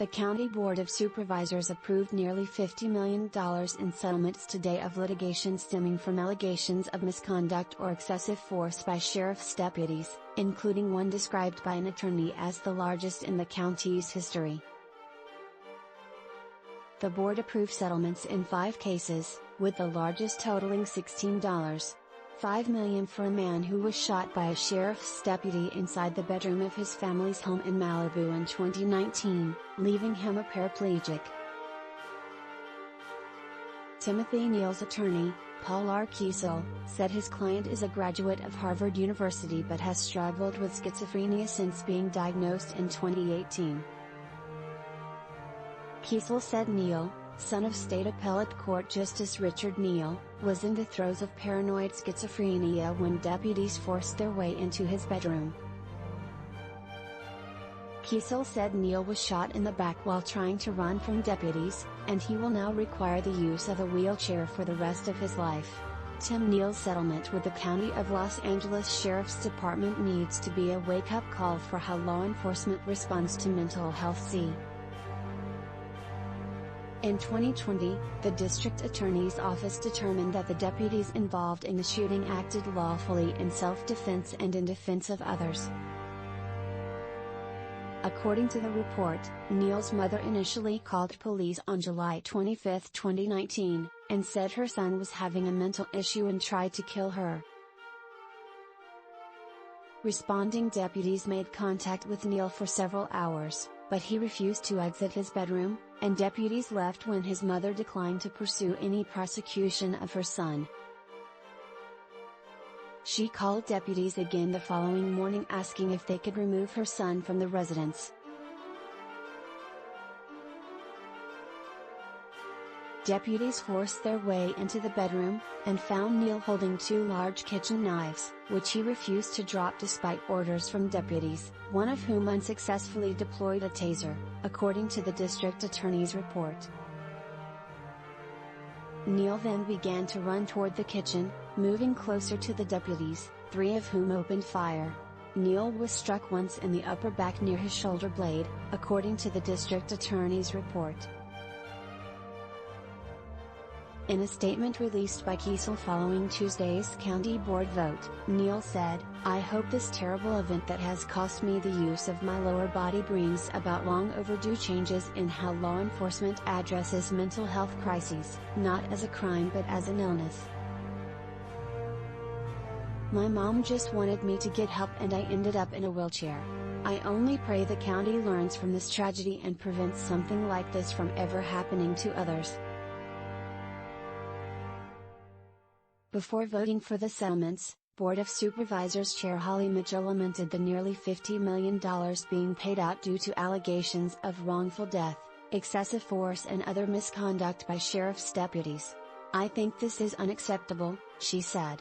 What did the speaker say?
The County Board of Supervisors approved nearly $50 million in settlements today of litigation stemming from allegations of misconduct or excessive force by sheriff's deputies, including one described by an attorney as the largest in the county's history. The board approved settlements in 5 cases, with the largest totaling $16.5 million for a man who was shot by a sheriff's deputy inside the bedroom of his family's home in Malibu in 2019, leaving him a paraplegic. Timothy Neal's attorney, Paul R. Kiesel, said his client is a graduate of Harvard University but has struggled with schizophrenia since being diagnosed in 2018. Kiesel said Neal, son of State Appellate Court Justice Richard Neal, was in the throes of paranoid schizophrenia when deputies forced their way into his bedroom. Kiesel said Neal was shot in the back while trying to run from deputies, and he will now require the use of a wheelchair for the rest of his life. Tim Neal's settlement with the County of Los Angeles Sheriff's Department needs to be a wake-up call for how law enforcement responds to mental health. In 2020, the district attorney's office determined that the deputies involved in the shooting acted lawfully in self-defense and in defense of others. According to the report, Neal's mother initially called police on July 25, 2019, and said her son was having a mental issue and tried to kill her. Responding deputies made contact with Neal for several hours, but he refused to exit his bedroom, and deputies left when his mother declined to pursue any prosecution of her son. She called deputies again the following morning asking if they could remove her son from the residence. Deputies forced their way into the bedroom, and found Neal holding 2 large kitchen knives, which he refused to drop despite orders from deputies, one of whom unsuccessfully deployed a taser, according to the district attorney's report. Neal then began to run toward the kitchen, moving closer to the deputies, 3 of whom opened fire. Neal was struck once in the upper back near his shoulder blade, according to the district attorney's report. In a statement released by Kiesel following Tuesday's county board vote, Neal said, "I hope this terrible event that has cost me the use of my lower body brings about long overdue changes in how law enforcement addresses mental health crises, not as a crime but as an illness. My mom just wanted me to get help and I ended up in a wheelchair. I only pray the county learns from this tragedy and prevents something like this from ever happening to others." Before voting for the settlements, Board of Supervisors Chair Holly Mitchell lamented the nearly $50 million being paid out due to allegations of wrongful death, excessive force and other misconduct by sheriff's deputies. "I think this is unacceptable," she said.